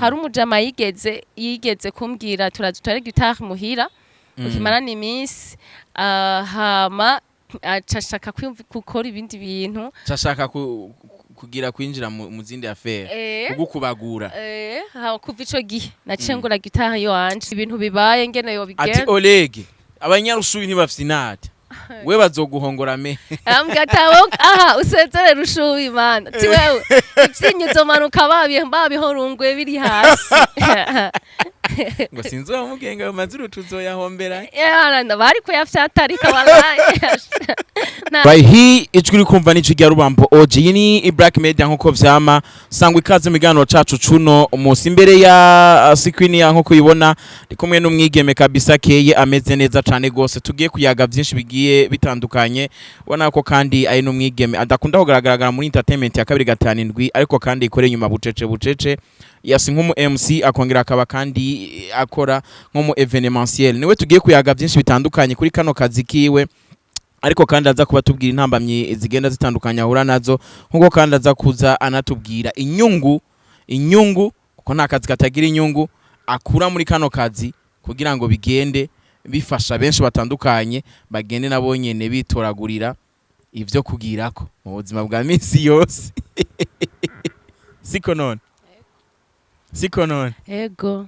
hari umujama yigeze kumbwira turazutare gitari muhira ukimarana iminsi hama acashaka gukora ibindi bintu cashaka kugira kwinjira mu zindi affaire kugukubagura kuva ico gihe nacengura gitari yo wanje ibintu bibaye ngene yo bigenda ati Olegue Abanyarushubi ntibafite inata we bazoguhongora me ambwatawo aha usezere rushubi mana ti wewe ivyinyo manuka babihorungwe biri hasi ngo sinzo bamugenga amazuru tuzoyahombera bari kuyafyatarika wallahi Bahi ijwi rikumva n'icyo rya Rubambo OG ni Black Media nkuko vyama sangwa ikaze miganiro cacu cuno umunsi imbere ya screen ya nkuko uyibona ndi kumwe n'umwigeme kabisa keye ameze neza cane gose tugiye kuyaga byinshi bigiye bitandukanye ubona ko kandi ari n'umwigeme adakunda kugaragara muri entertainment ya 2 ariko kandi ikore nyuma bucece yasi nk'umu MC akongera akaba kandi akora nk'umu evenementiel niwe tugiye kuyaga byinshi bitandukanye kuri kano kazi kiwe ariko kandi aza kuba tubwira intambamye zigenda zitandukanye ahura nazo nkuko kandi aza kuza anatubwira inyungu kuko nta kazi katagira inyungu akura muri kano kazi kugira ngo bigende bifasha benshi batandukanye bagende nabo nyene bitoragurira ivyo kugirako mu buzima bwa misi yose siko none ego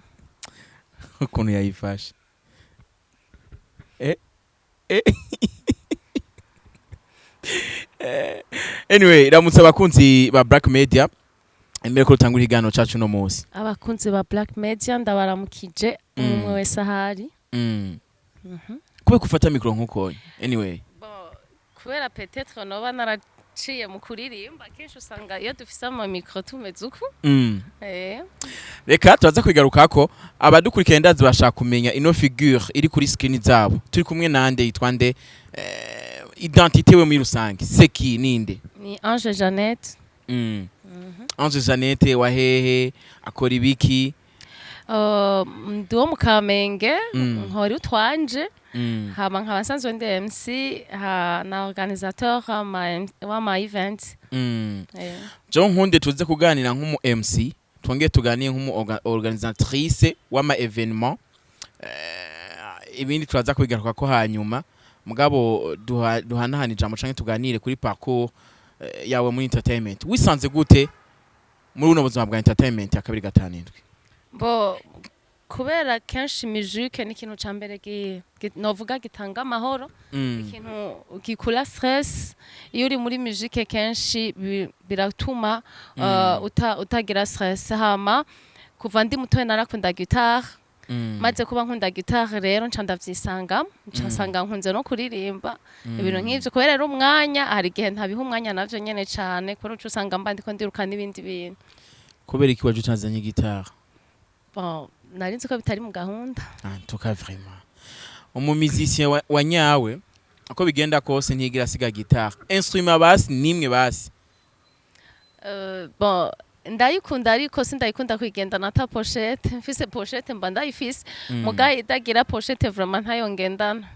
ukuntu yayifashe anyway ramutse abakunzi ba Black Media imbere ko rutangura igano cacu no munsi abakunzi ba Black Media ndabaramukije umwe wese ahari kube kufata mikro nkuko anyway kubera peut-être noba naraciye mu kuririmba kenshi usanga iyo dufise ama mikro tumeze uku reka turaza kwigarukako abadukurikiye ndazi bashaka kumenya ino figure iri kuri skin zabo turi kumwe nande yitwa nde identité we muri rusange seki ninde ni Ange Jeannette Ange Jeannette wahehe akora ibiki ndo mu Kamenge nkori utwanje hama nkabasanzwe ndi MC na organisateur wa ma event jo nkunde tuze kuganira nk'umu MC twongeye tuganiye nk'umu organisatrice wa ma evenement ibindi turaza kwigaruka ko hanyuma mugabo duhanahana ijambo canke tuganire kuri parcours yawe muri entertainment wisanze gute muri uno buzima bwa entertainment ya 2 bo kubera kenshi musique ni ikintu ca mbere novuga gitanga amahoro ikintu gikula stress iyo uri muri musique kenshi biratuma utagira stress hama kuva ndi mutoye narakunda guitar maze kuba nkunda guitar rero nca ndavyisanga nsanga nkunze no kuririmba ibintu nk'ivyo kubera rero umwanya hari gihe ntabiha umwanya navyo nyene cane kubera uco usanga mba ndiko ndiruka n'ibindi bintu kubera iki waje utanzanye guitar bon narinzi ko bitari mu gahunda tuka vraiment umumizicien wa nyawe ako bigenda kose ntigira siga guitar instrument basi nimwe basi bon ndayikunda ariko sindayikunda kwigenda na ta pochette mfise pochette mba ndayifise mugaye idagira pochette vraiment ntayongendana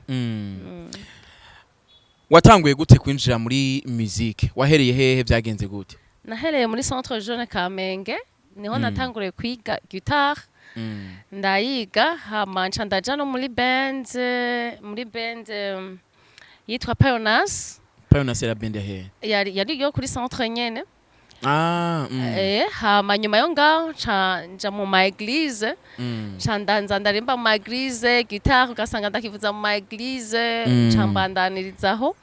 watanguye gute kwinjira muri musique wahereye hehe byagenze gute nahereye muri centre jeune Kamenge niho natanguriye kwiga guitar ndayiga hama nca ndaja no muri band yitwa Pioneers la band yari yo kuri centre nyene hama nyuma yo ngaho nja mu ma église nca ndanza ndarimba mu ma église guitar ugasanga ndakivuza mu ma église nca mbandanirizaho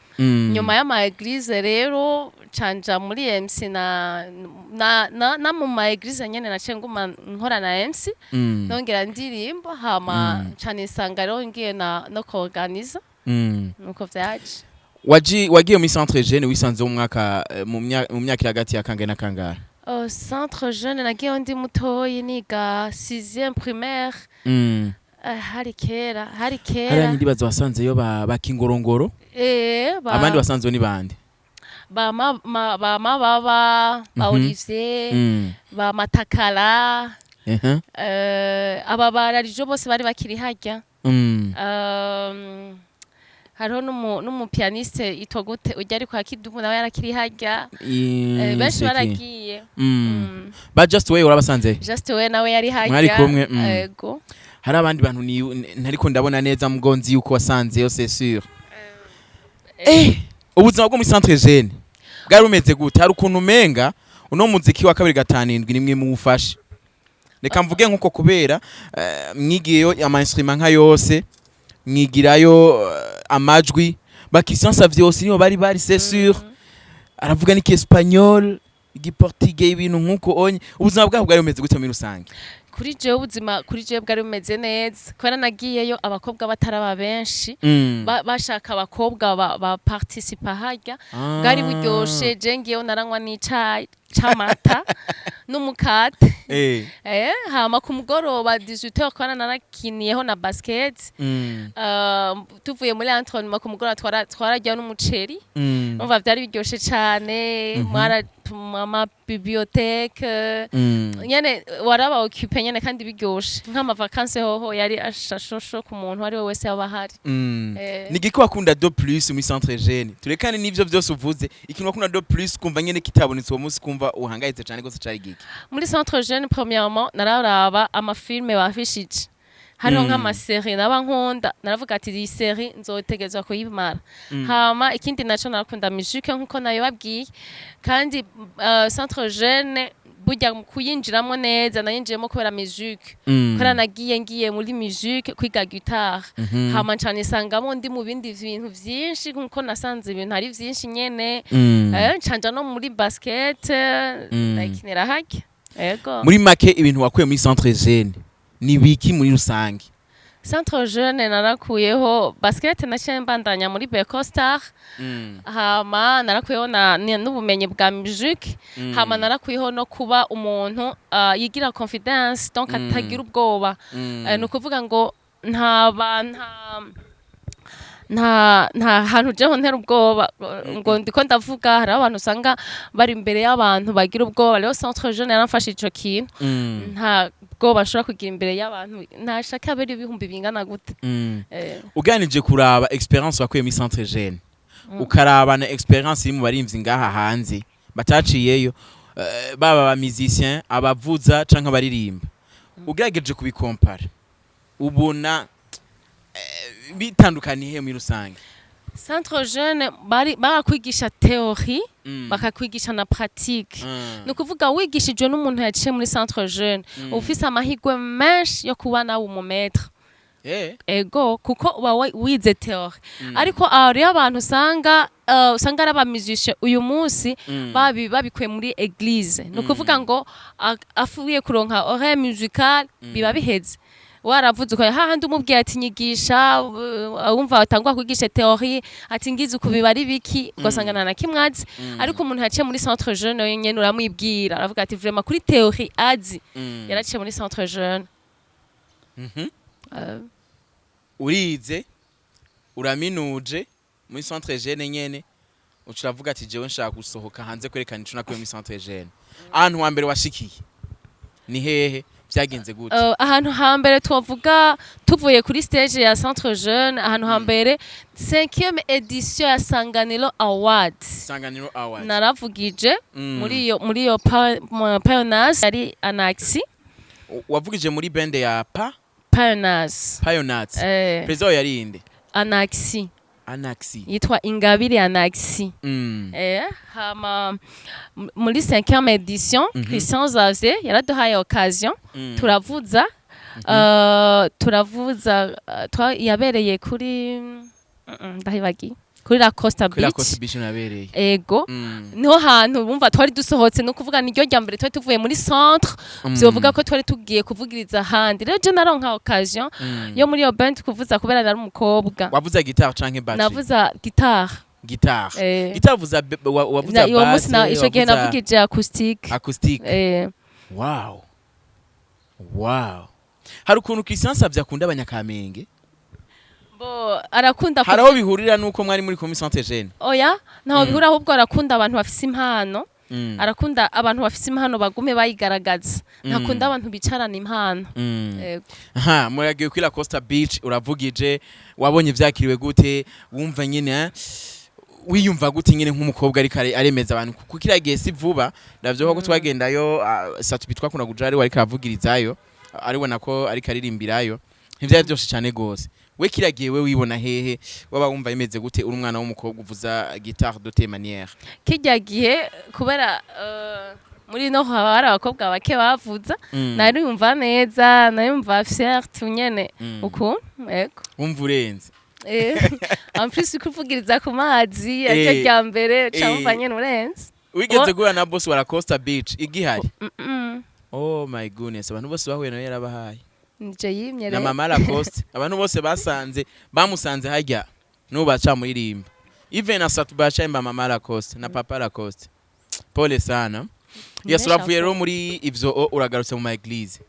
nyuma ya ma église rero canja muri MC na mu ma église nyene naciye nguma nkora na MC nongera ndirimba hama nca nisanga rero ngiye no koorganiza nuko vyaje wagiye muri centre jeune wisanze mu mwaka mu myaka hagati ya kangahe na kangahe centre jeune nagiye ndi mutoyi niga 6e primaire hari kera hari ndibaza wasanzeyo bakingorongoro abandi wasanzeyo ni bande ba Olivier ba Matakala aba bararijo bose bari bakiri hajya hariho n'umupianiste yitwa gute ujya ari kwa Kidumu nawe yarakiri hajya benshi baragiye ba Just Way urabasanze Just Way nawe yari hajya mwari kumwe yego hari abandi bantu ntariko ndabona neza mugonzi yuko wasanze yo c'est sûr ubuzima bwo muri centre jeune bwari bumeze gute hari ukuntu umenga uno muziki wa 257 nimwe muwufashe reka mvuge nkuko kubera mwigiyeyo ama instrument nka yose mwigirayo amajwi bakisiansa vyose nibo bari c'est sûr aravuga niki espagnol igiportugais ibintu nkuko onye ubuzima bwabo bwari bumeze gute muri rusange kuri je ubuzima kuri je bwari bumeze neza kubera nagiyeyo abakobwa bataraba benshi bashaka abakobwa ba participa hajya bwari buryoshe je ngiyeyo naranywa n'icayi chamata n'umukate hama ku mugoroba 18h kwana narakiniyeho na basket tuvuye muri entraînement ku mugoroba twarajya n'umuceri umva byari biryoshe cyane mama bibliothèque nyene waraba occupé nyene kandi biryoshe nk'ama vacances hoho yari ashashosho ku muntu ari wese abahari nigiko wakunda do plus mu centre jeune turekane nivyo byose uvuze ikintu wakunda do plus kumva nyene kitabonetse uwo munsi kumva uhangayitse cyane gose cyari giki muri centre jeune premièrement nararaba amafilme bafishije hariho nk'amaserie n'abankunda naravuga ati iyi serie nzotegezwa kuyimara hama ikindi naco narakunda musique nkuko nayo babwiye kandi centre jeune burya kuyinjiramo neza nayinjiyemo kubera musique kubera ngiye muri musique kwiga guitare hama cyane sangamo ndi mu bindi bintu byinshi nkuko nasanze ibintu ari byinshi nyene ncanja no muri basket nakinira hake yego muri make ibintu wakuye muri centre jeune ni biki muri rusange centre jeune narakuyeho basket naciye mbandanya muri Bekostar hama narakuyeho n'ubumenyi bwa musique hama narakuyeho no kuba umuntu yigira confidence donc atagira ubwoba nukuvuga ngo nta hantu jeho ntera ubwoba ngo ndiko ndavuga hari abantu usanga bari imbere y'abantu bagira ubwoba rero centre jeune yaramfashe ico kintu nta bwoba nshobora kugira imbere y'abantu ntashaka abari ibihumbi bingana gute uganije kuraba experience wakuye muri centre jeune ukaraba na experience iri mu barimvyi ngaha hanze bataciyeyo baba ba musicien abavuza canke abaririmba ugerageje kubikompara ubona bitandukaniye muri rusange centre jeune barakwigisha théorie bakakwigisha na pratique nukuvuga wigishijwe n'umuntu yaciye muri centre jeune ufise amahigwe menshi yo kuba nawe umumetre ego kuko uba wize théorie ariko ari abantu usanga ari abamusicien uyu munsi babikuye muri église nukuvuga ngo afuye kuronka oreille musicale biba biheze waravuze uko hahandi umubwiye ati nyigisha wumva batangwa kwigisha théorie ati ngize kubiba ari biki ugasangana na kimwazi ariko umuntu yaciye muri centre jeune nyene uramwibwira aravuga ati vraiment kuri théorie azi yaraciye muri centre jeune urize uraminuje muri centre jeune nyene ucuravuga ati jewe nshaka gusohoka hanze kwerekana ico nakuye muri centre jeune ahantu wa mbere washikiye ni hehe byagenze gute ahantu hambere twavuga tuvuye kuri stage ya centre jeune ahantu hambere 5e edition ya Sanganiro Awards naravugije muri iyo pioneers yari Anaxi wavugije muri band ya pioneers prezo yari inde Anaxi yitwa Ingabire Anaxi hama muri 5e edition Christian Zaze yaraduhaye occasion turavuza yabereye kuri ndahibagi kuri la Costa Beach nabereye ego niho hantu bumva twari dusohotse no kuvuga niryo rya mbere twari tuvuye muri centre byovuga ko twari tugiye kuvugiriza handi rero je naronka occasion yo muri yo band kuvuza kubera nari umukobwa wavuza guitar canke bass navuza guitar vuza wavuza bass na isho gihe navugije acoustic wow hari ukuntu Christian Savye akunda abanyakamenge arakunda haraho bihurira nuko mwari muri centre jeune oya naho bihura ahubwo arakunda abantu bafise impano arakunda abantu bafise impano bagume bayigaragaza ntakunda abantu bicarana impano ha muragiye kuri La Costa Beach uravugije wabonye vyakiriwe gute wumva nyine wiyumva gute nyine nk'umukobwa ariko aremeza abantu kuko kiragiye si vuba ndavyo ko twagendayo satu bitwa kuna kujari wari karavugirizayo aribona ko ariko aririmbirayo ntivyari byose cyane gose we kiragiye we wibona hehe waba wumva imeze gute uri umwana w'umukobwa uvuza guitare de tes manières kijyagiye kubera muri no hari abakobwa bake bavuza nari yumva neza nari yumva fierte nyene uko ego wumva urenze en plus kuvugiriza ku mazi aryo rya mbere cyamva nyene urenze wigeze guhura na boss wa La Costa Beach igihari oh my goodness abantu bose bahuye nawe yarabahaye nije yimye na mama La Costa abantu bose bamusanze hajya nubaca muririmba even asatu baca imba mama La Costa na papa La Costa pole sana yes uravuye rero muri ivyo uragarutse mu eglise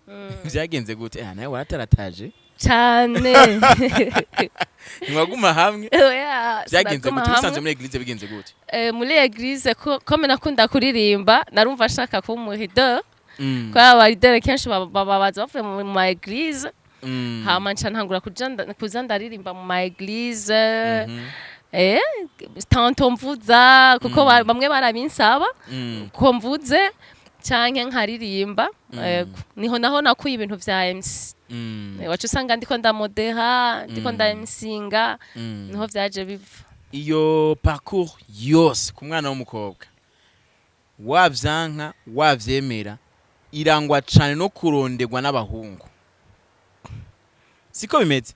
vyagenze gute nawe waratarataje cyane mwaguma hamwe vyagenze gute bisanzwe muri eglise bigenze gute muri eglise ko nakunda kuririmba narumva ashaka kuba umuhido kwa abaridere kenshi babaza bavuye mu ma eglise hama nca ntangura kuza ndaririmba mu ma eglise tanto mvuza kuko bamwe barabinsaba ko mvuze canke nkaririmba niho naho nakuye ibintu vya MC wacu usanga ndiko ndamodeha ndiko ndamsinga niho vyaje biva iyo parcours yose ku mwana w'umukobwa wavyanka wavyemera irangwa cyane no kurondegwa n'abahungu siko bimeze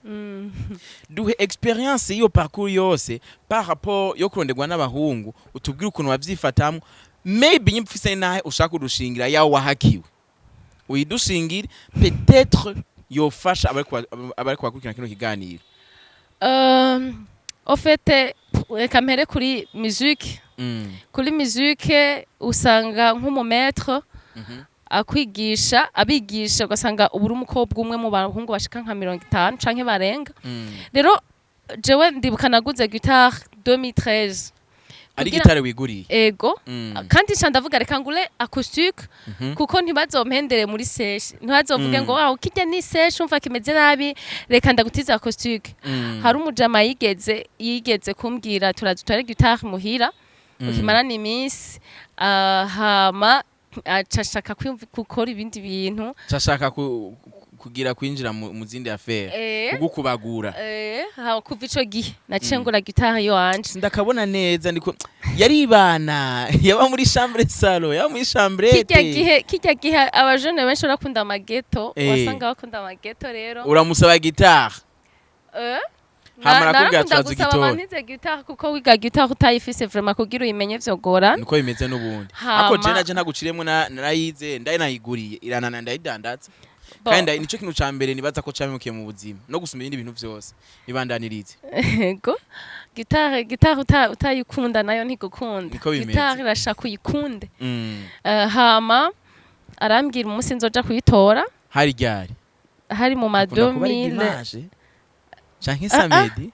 duhe experience iyo parcours yose par rapport yo kurondegwa n'abahungu utubwira ukuntu wavyifatamwe maybe nyimfise nahe ushaka udushingira yawo wahakiwe uyidushingira peut-être yofasha abari kwakurikirana kino kiganiro au fait reka mpere kuri musique kuri musique usanga nk'umumetre akwigisha abigisha ugasanga uburi umukobwa umwe mu bahungu bashika nka 50 canke barenga rero jewe ndibuka naguze guitare 2013 ari gitare wiguriye ego kandi ndavuga reka ngule acoustique kuko ntibazompendere muri session ntibazovuge ngo waho kijya ni session umva kimeze nabi reka ndagutiza acoustique hari umujama yigeze kumbwira turazutare guitare muhira ukimara ni miss hama acashaka gukora ibindi bintu cashaka kugira kwinjira mu zindi affaire kugukubagura kuva ico gihe nacengura guitare yo anje ndakabona neza ndiko yaribana yaba muri chambre salon yaba muri chambrette kijya gihe abajene benshi barakunda amageto wasanga bakunda amageto rero uramusaba guitare narakunda gusaba abantize guitare kuko wiga guitare utayifise vraiment kugira uyimenye vyogora niko bimeze n'ubundi ako je ntaguciremwe narayize ndaye nayiguriye iranana ndayidandatse kandi nico kintu ca mbere nibaza ko camemukiye mu buzima no gusuma ibindi bintu vyose nibandanirize ego guitare utayikunda nayo ntigukunda guitare irashaka uyikunde hama arambwira umunsi nzoja kuyitora hari ryari hari mu ma 2000 canke samedi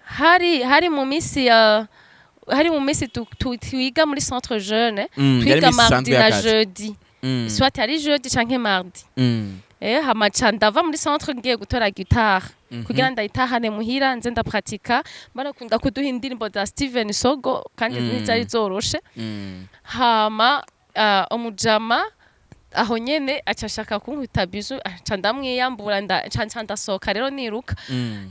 hari mu misi twiga muri centre jeune twiga mardi na jeudi soit ari jeudi canke mardi hama ndava muri centre ngiye gutora guitare kugira ndayitahane muhira nze ndapratika barakunda kuduha indirimbo za Steven Sogo kandi ntizari zoroshe hama umujama aho nyene acashaka kunkubita bizu ndamwiyambura ndasohoka rero niruka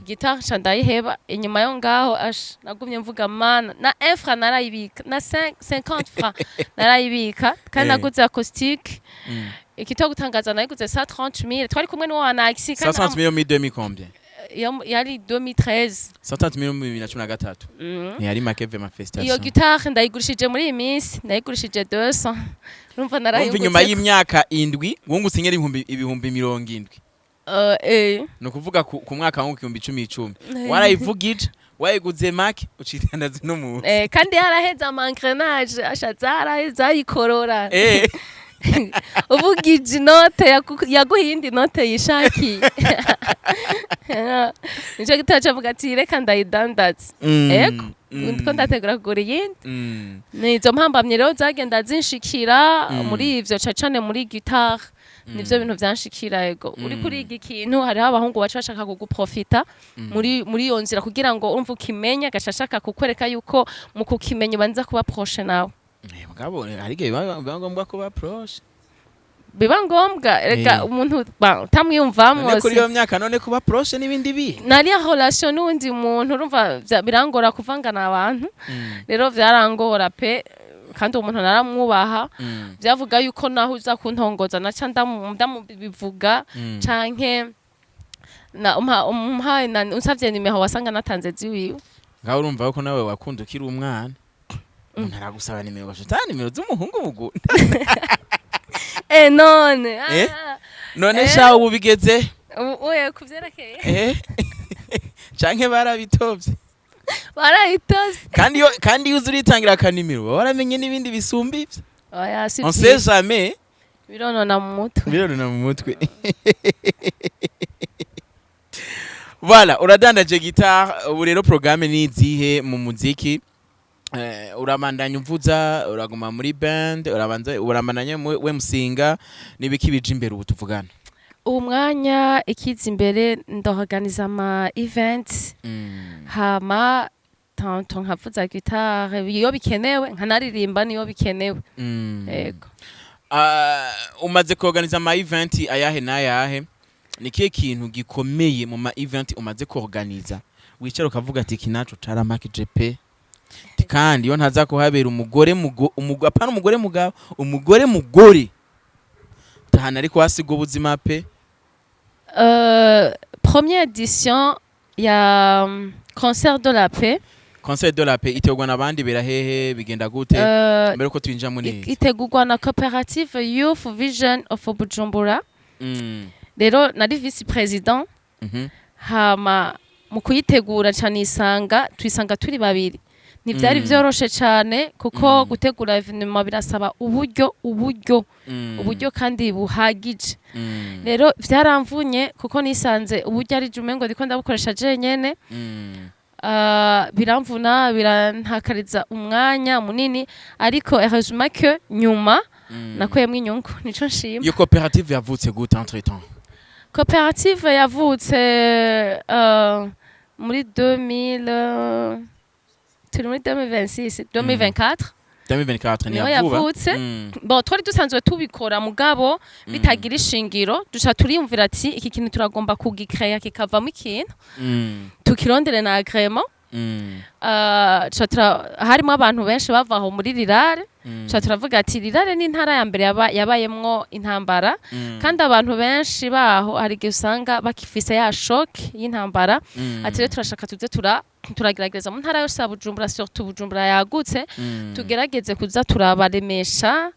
guitare ndayiheba inyuma yo ngaho nagumye mvuga mana na 1 franc narayibika na 50 francs narayibika kandi naguze acoustique ikito gutangaza nayiguze 130,000 twari kumwe n'uwo Anaxi kandi 130,000 mi 2000 combien yari 2013 130,000 mu 2013 yari makeve ma festation iyo guitare ndayigurishije muri iyi minsi ndayigurishije 200 numva narayungutse nyuma y'imyaka 7 wungutse ingeri ibihumbi 70 no kuvuga ku mwaka wa 2010 warayivugije wayiguze make ucitandaze no mu kandi yaraheza amangrenage ashatse araheza yikorora uvugije inote yaguha indi note yishaki nico gitaca avuga ati reka ndayidandaze ego ndiko ndategura kugura iyindi nizo mpambamye rero zagenda zinshikira muri ivyo cacane muri Igitari nivyo bintu vyanshikira ego uri kuriga ikintu hariho abahungu baca bashaka kuguprofita muri iyo nzira kugira ngo urumva ukimenya gashashaka kukwereka yuko mu kukimenya banza kuba proche nawe mugabo harige biba ngombwa kuba proche biba ngombwa reka umuntu utamwiyumvamwo kuri iyo myaka none kuba proche n'ibindi bi nari relation n'undi muntu urumva birangora kuvangana abantu rero vyarangora pe kandi umuntu naramwubaha byavuga yuko naho uza kuntongoza naca ndamubivuga canke unsavye nimeho wasanga natanze ziwiwe ngaho urumva ko nawe wakunda ukiri umwana umuntu aragusaba nimero gashota nimero z'umuhungu mugunda none sha ubu bigeze oya kuvyerekeye canke barabitovye barayitoze kandi uzi uritangira akanimero waramenye n'ibindi bisumba ivyo oya si on sait jamais bironona mu mutwe voilà uradandaje guitar ubu rero programme ni izihe mu muziki urabandanya uvuza uraguma muri band urabandanya we musinga nibiki bije imbere ubu tuvugana ubu mwanya ikiza imbere ndoorganiza ama events hama tanto nkavuza guitar iyo bikenewe nkanaririmba niyo bikenewe yego umaze kuorganiza ama event ayahe n'ayahe nikiye kintu gikomeye mu ma event umaze kuorganiza wicara ukavuga ati kinaco caramakije pe kandi iyo ntaza kuhabera apana umugore mugabo tahana ariko hasiga ubuzima pe première édition ya concert de la paix itegurwa n'abandi berahehe bigenda gute mbere ko twinjira muri itegurwa na cooperative Youth Vision of Bujumbura rero nari vice president hama mu kuyitegura cyane twisanga turi babiri ntibyari byoroshe cyane kuko gutegura evenement birasaba uburyo kandi buhagije rero byaramvunye kuko nisanze uburyo ari jume ngo ndiko ndabukoresha jenyene biramvuna birantakariza umwanya munini ariko heureusement que nyuma nakoyemwe inyungu nico nshima iyo cooperative yavutse gute entre temps cooperative yavutse muri 2000 turi muri 2024 niyo yavutse bon twari dusanzwe tubikora mugabo bitagira ishingiro duca turiyumvira ati iki kintu turagomba kugikreya kikavamo ikintu tukirondere na agrément harimo abantu benshi bavaho muri rirare turavuga ati rirare ni intara ya mbere yabayemwo intambara kandi abantu benshi baho hari igihe usanga bakifise ya shock y'intambara ati rero turashaka tuze turagerageza mu ntara yose ya Bujumbura surtout Bujumbura yagutse tugerageze kuza turabaremesha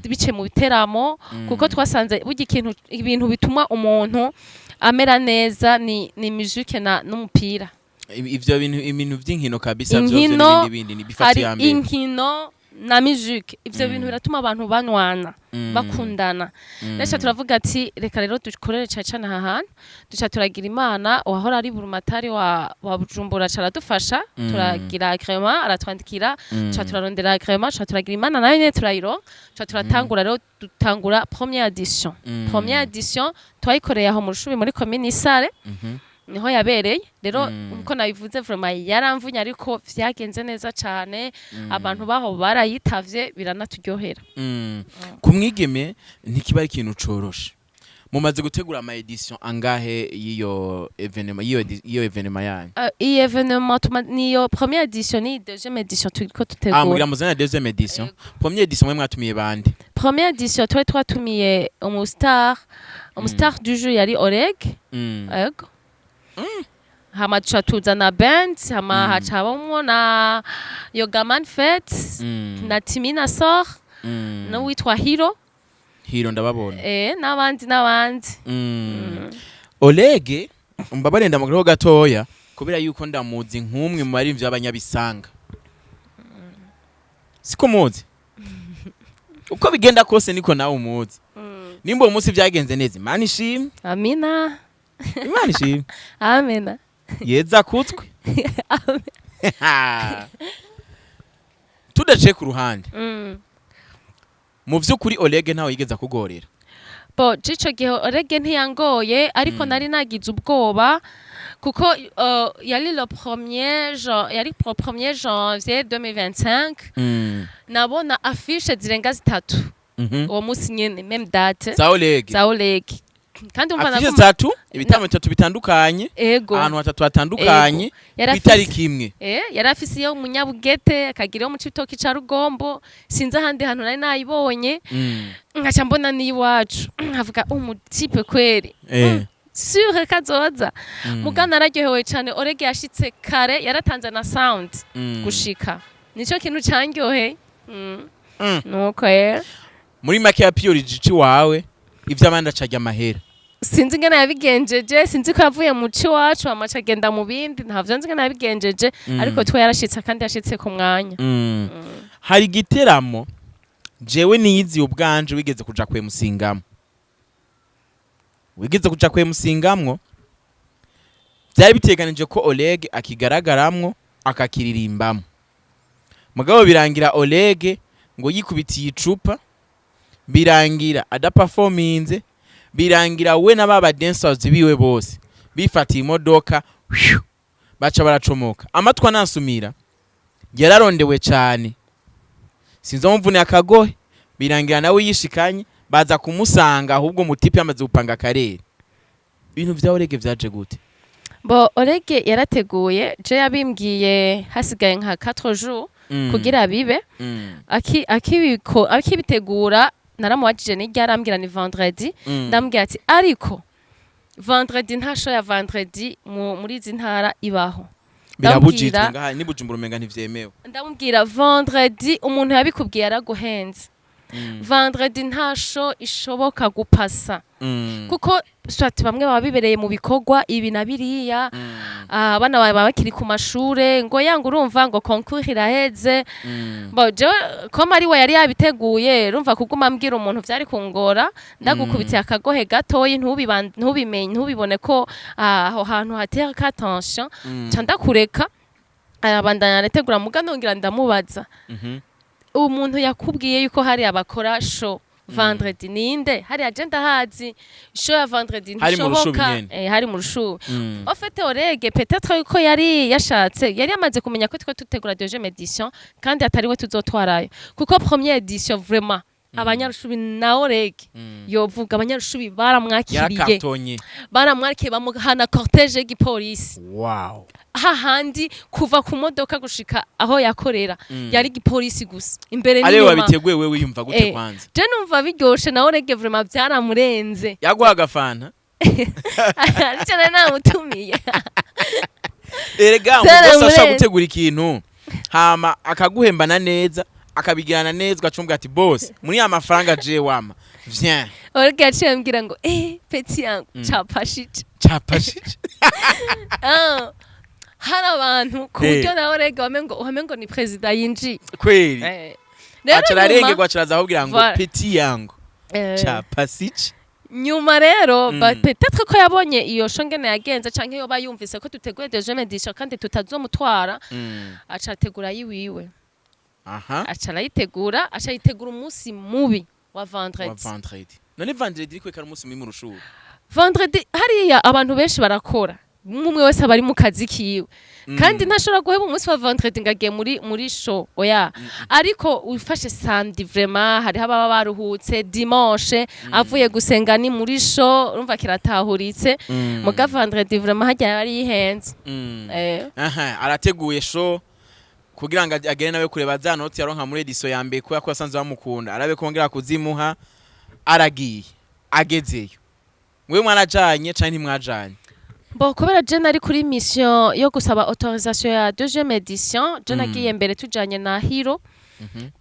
bice mu biteramo kuko twasanze burya ibintu bituma umuntu amera neza ni musique n'umupira ivyo ibintu by'inkino kabisa byose n'ibindi bifatiye hamwe inkino na musique ivyo bintu biratuma abantu banwana bakundana reka turavuga ati reka rero dukorere cyane ahantu duca turagira imana wahora ari burumatari wa Bujumbura caradufasha turagira agrément aratwandikira duca turarondera agrément duca turagira imana nayo nyene turayiro duca turatangura rero dutangura première édition twayikoreye aho mu Rushubi muri commune Isare niho yabereye rero uko nabivuze vraiment yaramvunye ariko vyagenze neza cyane abantu baho barayitavye biranaturyohera kumwigeme ntikiba ari ikintu coroshe mumaze gutegura ama edition angahe iyo evenement yanyu iyi evenement niyo première edition ni deuxième edition turiko tutegura mugira muzana deuxième edition première edition mwe mwatumiye bande première edition twatumiye umustar du jour yari Olegue yego hama tuca tuzana band hama hacabamwo na Yogaman Fete na Timina Sor n'uwitwa Hiro ndababona n'abandi Olegue mbabare ndamugiraho gatoya kubera yuko ndamuzi nk'umwe mu barimvyi b'abanyabisanga siko muzi uko bigenda kose niko nawe umuzi nimba uwo munsi vyagenze neza Imana ishimwe amina Imana ishimwe amena yeza kutwe tudaciye ku ruhande mu vy'ukuri Olegue ntawe yigeze kugorera bo cico gihe Olegue ntiyangoye ariko nari nagize ubwoba kuko yari le premier janvier 2025 nabona affiche zirenga zitatu uwo musi nyene même date za Olegue kandi umva affiche zitatu ibitamo bitatu bitandukanye ahantu hatatu hatandukanye itariki imwe yari afise iyo munyabugete akagira yo mu citoki ca Rugombo sinzi ahandi hantu nari nayibonye ngaca mbona ni iwacu nkavuga umutipe kweri sure kazoza mugana araryohewe cyane Olegue yashitse kare yaratanze na sound gushika nico kintu cyanyoheye nuko muri make ya pure gici wawe ivy'abandi acajya amahera sinzi ingene yabigenjeje sinzi ko yavuye mu ci wacu amaca agenda mu bindi ntavyo nzi ingene yabigenjeje ariko twe yarashitse kandi yashitse ku mwanya hari igiteramo jewe niyizi ubwanje wigeze kuja kwemusingamo byari biteganije ko Olegue akigaragaramwo akakiririmbamo mugabo birangira Olegue ngo yikubitiye icupa birangira adaperforminze birangira we n'ababa dancers biwe bose bifatiye imodoka baca baracomoka amatwa nansumira yararondewe cyane sinzo mvune akagohe birangira nawe yishikanye baza kumusanga ahubwo mutipe yamaze gupanga akarere ibintu vya Olegue vyaje gute bo Olegue yarateguye je yabimbwiye hasigaye nka 4 jours kugira bibe akibitegura naramwajije n'irya arambwira ni vendredi ndambwira ati ariko vendredi nta show ya vendredi muri izi ntara ibaho birabujijwe ngaha ni Bujumbura umenga ntivyemewe ndamubwira vendredi umuntu yabikubwiye araguhenze vendredi nta show ishoboka gupasa kuko swati bamwe baba bibereye mu bikorwa ibi na biriya abana baba bakiri ku mashure ngo yanga urumva ngo concours iraheze bo je ko ari we yari yabiteguye urumva kuguma mbwira umuntu vyari kungora ndagukubitiye akagohe gatoyi ntubimenye ntubibone ko aho hantu hatera attention canda kureka abandanya arategura muganongira ndamubaza umuntu yakubwiye yuko hari abakora show vendredi ninde hari agenda hazi show ya vendredi ntishoboka hari mu Rushubi ofete Olegue peut-être yuko yari yashatse yari yamaze kumenya ko twe tutegura deuxième édition kandi atari we tuzotwarayo kuko première édition vraiment Abanyarushubi na Olegue yovuga Abanyarushubi baramwakiriye bamuhana cortege y'igipolisi hahandi kuva ku modoka gushika aho yakorera yari igipolisi gusa imbere n'inyuma ariwe wabiteguye wewe wiyumva gute kwanza je numva biryoshe na Olegue vraiment byaramurenze yaguha agafana aricana namutumiye erega umugosi ashaka gutegura ikintu hama akaguhembana neza akabigirana neza ugacumbwa ati boss muri ya mafaranga je wama viens Olegue yaciye ambwira ngo petit yangu capashije hari abantu ku buryo na Olegue wamengo ni president yinji kweli acararengerwa acaraza ahubwira ngo petit yangu capasice nyuma rero peut-être ko yabonye iyo shongene yagenze canke yo bayumvise ko tuteguye deuxième édition kandi tutazomutwara acategura yiwiwe acayitegura umunsi mubi wa vendredi none vendredi kweka umunsi mubi mu Rushubi vendredi hariya abantu benshi barakora umwe wese abari mu kazi kiwe kandi ntashobora guheba umunsi wa vendredi ngagiye muri show oya ariko ufashe samedi vraiment hari haba baruhutse dimanche avuye gusenga ni muri show urumva kiratahuritse muga vendredi vraiment hajya yari yihenze arateguye show kugira ngo agere nawe kureba za note yaronka muri edition ya mbere ko yasanze bamukunda arabe kongera kuzimuha aragiye agezeyo mwe mwarajanye canke ntimwajanye Bon, kubera je nari kuri mission yo gusaba autorisation ya deuxième édition, je nagiye mbere tujanye na Hiro.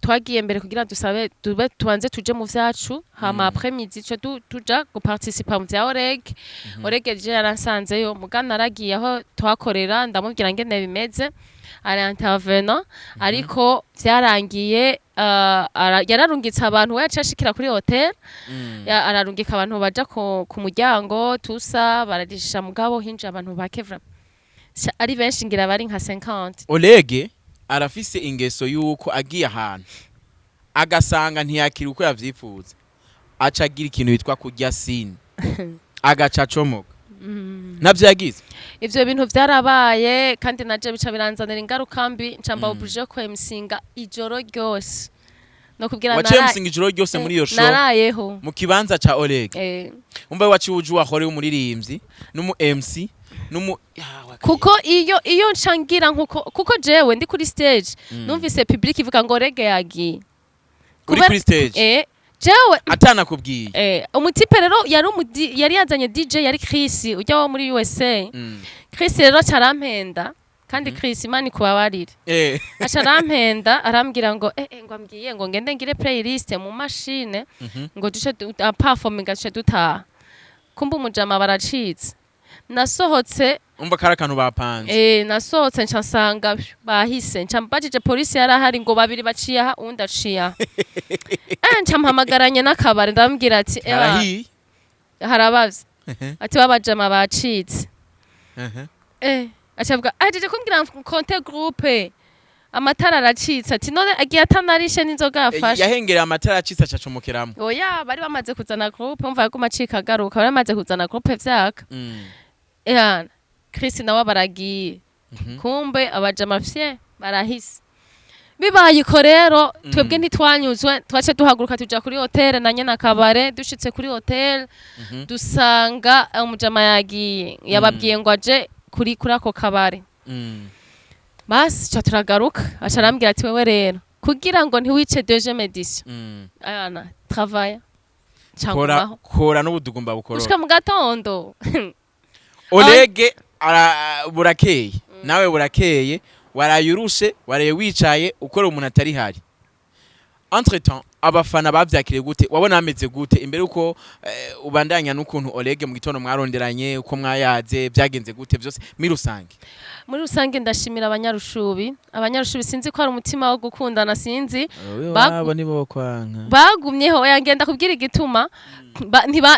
Twagiye mbere kugira dusabe tubanze tuje mu vyacu, hama après midi tuja guparticipa mu vya Olegue. Olegue je yaransanzeyo mugana aragiye aho twakorera ndamubwira ngene bimeze. Ari intervenant ariko vyarangiye yararungitse abantu yacashikira kuri hotel ararungika abantu baja ku muryango tusa bararisha mugabo hinje abantu bakevra ari benshi ngira bari nka 50. Olegue arafise ingeso yuko agiye ahantu agasanga ntiyakira uko yavyifuza aca agira ikintu bitwa kurya sini agaca acomoka navyo yagize ivyo bintu vyarabaye kandi naje bica biranzanira ingaruka mbi ncamba oblige ko emsinga ijoro ryose no kubwira waciye musinga ijoro ryose muri iyo show narayeho mu kibanza ca Olegue umva waciye uje wahore umuririmbyi n'umu MC kuko iyo nshangira kuko jewe ndi kuri stage numvise public ivuga ngo Olegue yagiye kuri stage jewe atana kubwiye umutipe rero yari yazanye DJ yari Chris ujya wo muri USA Chris rero carampenda kandi Chris imani kubabarire acarampenda arambwira ngo ngo ambwiye ngo ngende ngire playlist mu machine ngo duce performing gace dutaha kumba umujama baracitse nasohotse umva karakantu bapanze nasohotse nsanga bahise ncambajije police yarahari ngo babiri baciye aha undi aciye ncampamagaranye n'akabari ndambwira ati harabavye ati babajama bacitse acavuga ajeje kumbwira konte groupe amatara aracitse ati none agiye atanarishe n'inzoga yafashe yahengereye amatara acitse acacomokeramo oya bari bamaze kuzana groupe umva yaguma acika agaruka bari bamaze kuzana groupe vyaka Chris nawe baragiye kumbe abajama fye barahise bibaye ko rero twebwe ntitwanyuzwe twace duhaguruka tuja kuri hotel na nyene akabare dushitse kuri hotel dusanga umujama yagiye yababwiye ngo aje kuri ako kabare basi cha turagaruka acarambwira ati wewe rero kugira ngo ntiwice deuxième édition ayana travail kora n'ubudugumba bukoro ushika mu gatondo Olegue burakeye nawe burakeye warayurushe waraye wicaye ukora umuntu atari hari entre temps abafana bavyakire gute wabona ameze gute imbere uko ubandanya n'ukuntu Olegue mu gitondo mwaronderanye uko mwayaze byagenze gute byose muri rusange ndashimira abanyarushubi sinzi ko ari umutima wo gukundana sinzi babo nibo kwanka bagumyeho yagenda kubwira igituma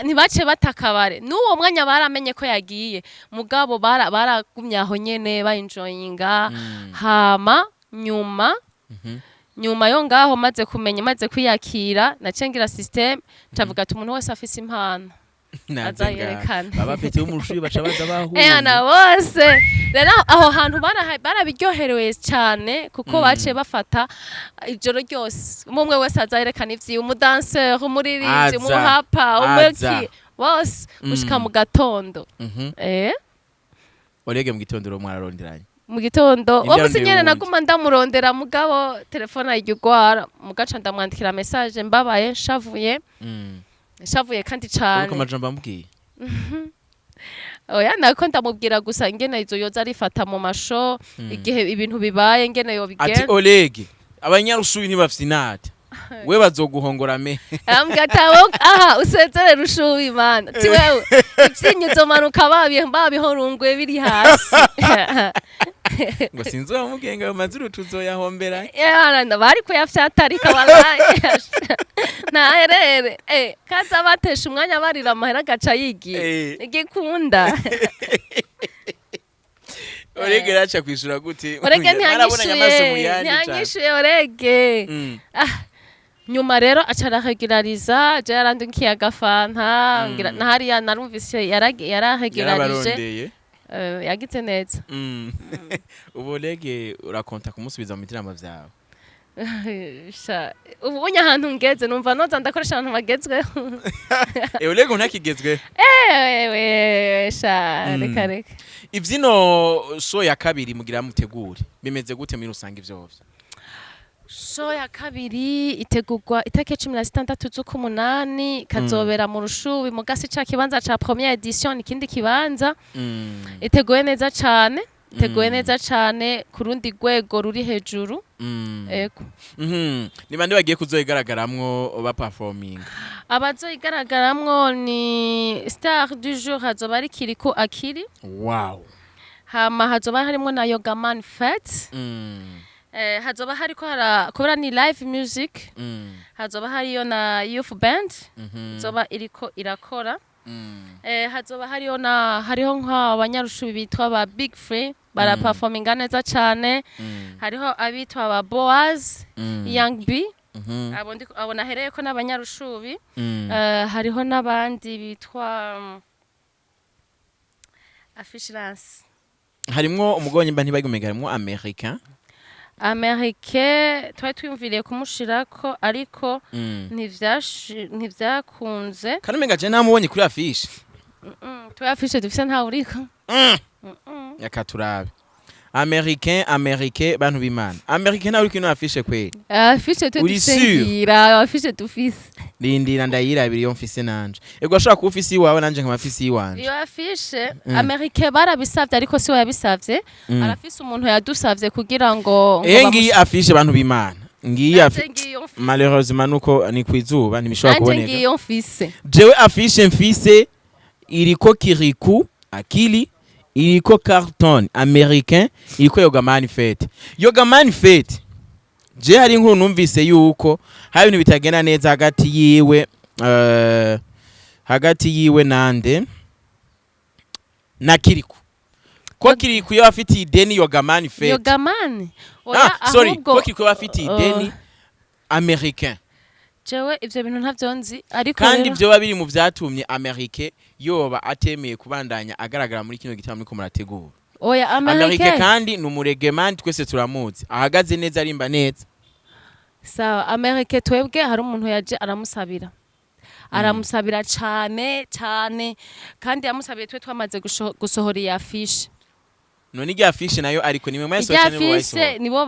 ntibace batakabare n'uwo mwanya baramenye ko yagiye mugabo baragumye aho nyene bayinjoyinga hama nyuma yo ngaho maze kumenya maze kwiyakira nacengira system cavuga ati umuntu wese afise impano azayerekana baba pete umurushubi baca baza bahuye na bose rero aho hantu barabiryoherewe cyane kuko bace bafata ijoro ryose umwe wese azayerekana ivyi umudanseur umuririmbyi umuhapa umeki bose gushika mu gatondo Olegue mu gitondo ro mwararonderanye mu gitondo wamusinyere naguma ndamurondera mugabo telefone ayigwara mugaca ndamwandikira message mbabaye nshavuye kandi cyane uko majambo ambwiye oya nako ndamubwira gusa ngene izo yoza arifata mu masho igihe ibintu bibaye ngene yo bigenza ati Olegue abanyarushubi ntibafyinate we bazoguhongora me ambwira tawo usezere rushubi mana ti wewe ivyinyizo manuka babihorungwe biri hasi ngo sinzi wamugenga yo mazuru tuzoyahombera bari ko yafyatarika wallahi naherere kaza batesha umwanya barira amahera gaca yigiye igikunda Olegue racha kwishura gute Olegue ntiyanyishuye Olegue nyuma rero acarahegirariza je yarandunkiye agafanta ngira nahariya narumvise yarahegirarije yagize neza ubu Olegue urakonta kumusubiza mu mitirama vyawe ubu unya ahantu ngeze numva noza ndakoresha abantu bagezweho Olegue ntakigezweho reka ivyino show ya kabiri mugira mutegure bimeze gute muri rusange ivyo show ya kabiri itegurwa itake 16 z'ukumunani kazobera mu rushubi mu gasi ca kibanza ca première edition ikindi kibanza iteguye neza cane kurundi rwego ruri hejuru ego ni bande bagiye kuzoyigaragaramwo ba performing abazoyigaragaramwo ni star du jour hazoba ari Kiriko Akiri wow hama hazoba harimo na Yogaman Fat hazoba hariko kubera ni live music hazoba hariyo na youth band zoba iriko irakora hazoba hariho nk'abanyarushubi bitwa ba Big Free baraperforminga neza cyane hariho abitwa aba Boaz Young B abo nahereye ko n'abanyarushubi hariho n'abandi bitwa Afishilance harimwo umugabanye mba ntibagumega harimwo Amerike twari twiyumviriye kumushirako ariko ntivyakunze kandi umenga je namubonye kuri afishe twe afishe dufise ntawe uriko yakaturabe Americain bantu b'Imana Americain nawe uriko afishe kweli afishe tudisengira afishe tufise Lindira ndayirabira iyo mfise nanje ego ashaka ku ofisi wawe nanje nkama ofisi yiwanje iyo afishe Americain barabisavye ariko si we yabisavye arafise umuntu yadusavye kugira ngo ngiyi afishe bantu b'Imana ngiyi malheureusement nuko ni kwizuba ntibishobora kuboneka ngiyi mfise jewe afishe mfise iriko Kiriku Akili iriko Carton Americain iriko Yoga Manifest je hari inkuru numvise yuko hari ibintu bitagenda neza hagati yiwe nande na Kiriku ko Kiriku yo afite ideni Yoga Manifest ko Kiriku yo afite ideni Americain jewe ivyo bintu ntavyonzi ariko kandi ivyo babiri mu vyatumye Americain yoba atemeye kubandanya agaragara muri kino gitabo niko murategura oya Americain kandi numuregemani twese turamuzi ahagaze neza arimba neza sawa Americain twebwe hari umuntu yaje aramusabira cyane kandi yamusabiye twe twamaze gusohora ya afishe none irya afishe nayo ariko nimwe mwese cyane nibo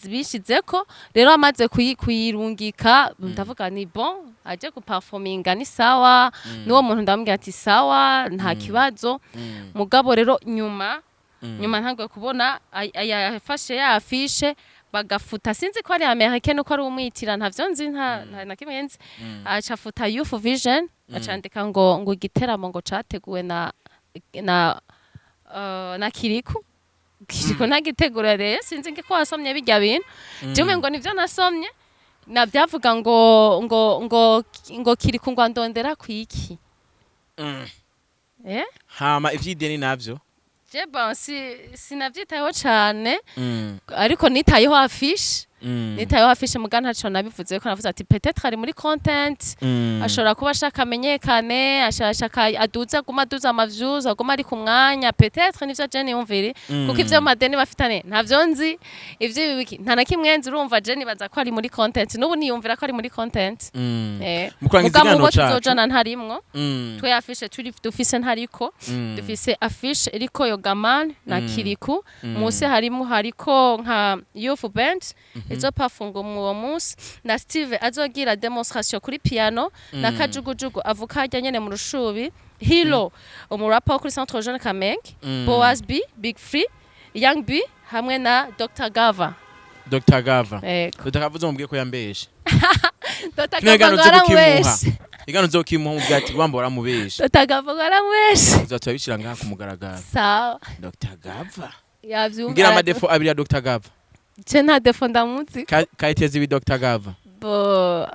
bishizeko rero amaze kuyirungika ndavuga ni bon aje guperforminga ni sawa niwo muntu ndambwira ati sawa nta kibazo mugabo rero nyuma ntangwe kubona yafashe ya afishe bagafuta sinzi ko ari Americain uko ari umwitira ntavyo nzi nta nakimenzi acafuta Youth Vision acandika ngo igiteramo ngo categuwe na Kiriku ntagitegura rero sinzi ko wasomye bijya bintu jewe ngo nivyo nasomye nabyavuga ngo Kiriku ngo andondera kwiki hama ivyideni navyo je sinavyitayeho cyane ariko nitayeho afishe muga ntaco nabivuze ko navuze ati peut-être ari muri content ashobora kuba ashaka amenyekane ashaka aduza amaviews aguma ari ku mwanya peut-être nivyo je niyumvire kuko ivyo madeni bafitane ntavyo nzi ivyo bibiki nta nakimwenzi urumva je nibaza ko ari muri content n'ubu niyumvira ko ari muri content mukurangiza igano cacu tuzojana ntarimwo twe afishe turi dufise ntariko dufise afishe iriko Yogaman na Kiriku musi hariko nka Youth Band izo pafungo mu munsi na Steve azogira demonstration kuri piano na Kajugujugu avuka hajya nyene mu rushubi Hilo umurapa kuri Centre Jeune Kamenge Boaz B Big Free Young B hamwe na Dr Gava uzomubwiye ko yambeshe Dr Gava garamweshe igano zokimuha ubwati rwamba waramubeshe Dr Gava garamweshe uzatubishira ngaha ku mugaragaro sawa Dr Gava yavyumva ngira amadefo abiri ya Dr Gava je nta defo ndamuzi kaiteze bi Dr Gava bo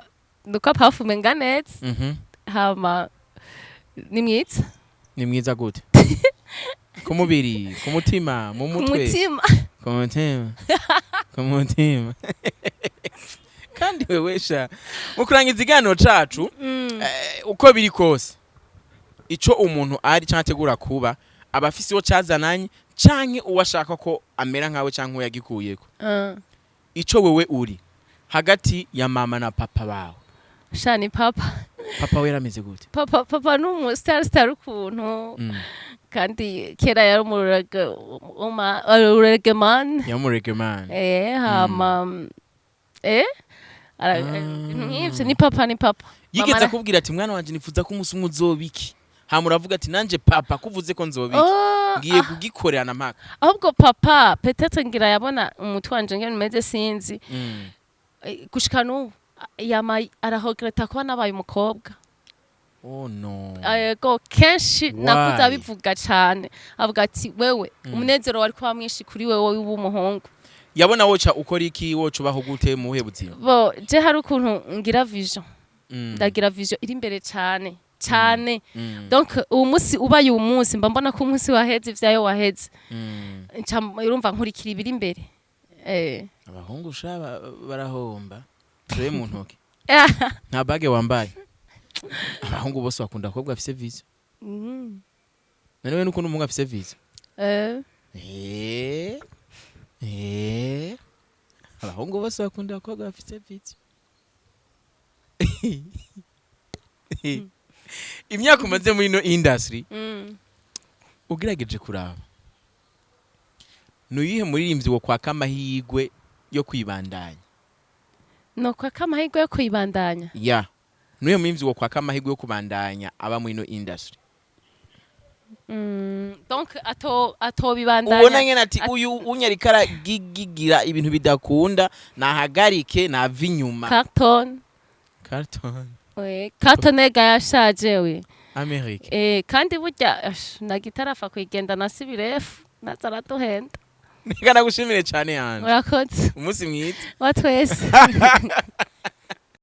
nuko performinga neza hama ni mwiza gute ku mubiri ku mutima mu mutwe ku mutima kandi wewesha mukurangiza igano cacu uko biri kose ico umuntu ari cyategura kuba abafisi wo cazananye canke uwashaka ko amera nkawe canke uyagikuyeko ico wewe uri hagati ya mama na papa bawe shani papa we yarameze gute papa numu star ukuntu kandi kera yari umuregeman hama ni papa yigeze kubwira ati mwana wanje nifuza ko umunsi umwe uzobiki hama uravuga ati nanje papa kuvuze ko nzobiki ngiye kugikorera na mpaka ahubwo papa peut-être ngira yabona umutwe wanje ngene meze sinzi gushika n'ubu yama arahogereta kuba nabaye umukobwa oh no go kenshi nakuza bivuga cyane avuga ati wewe umunezero wari kuba mwinshi kuri wewe w'umuhungu yabona woca ukora iki woca ubaho gute mu buhe buzima bo je hari ukuntu ngira vision ndagira vision iri imbere cyane cyane donc uwo munsi ubaye uwo munsi mba mbona ko umunsi waheze ivyayo waheze urumva nkurikira ibiri imbere abahungu shaba barahomba twe mu ntoke nta bage wambaye abahungu bose bakunda abakobwa bafise visa nawe nuko n'umuhungu afise visa abahungu bose bakunda abakobwa bafise visa imyaka umaze muri no industry ugerageje kuraba nuyihe muririmbyi wo kwaka amahigwe yo kwibandanya no kwaka amahigwe yo kwibandanya nuyihe muririmbyi wo kwaka amahigwe yo kubandanya aba muri no industry donc ato bibandanya ubona ngene ati uyu unyarikara gigira ibintu bidakunda nahagarike nava inyuma carton ega yashaje we Amerika kandi burya na gitara afa kwigenda nasibirefu nazaraduhenda Nika nagushimire cyane yanjye urakoze umunsi mwiza wa twese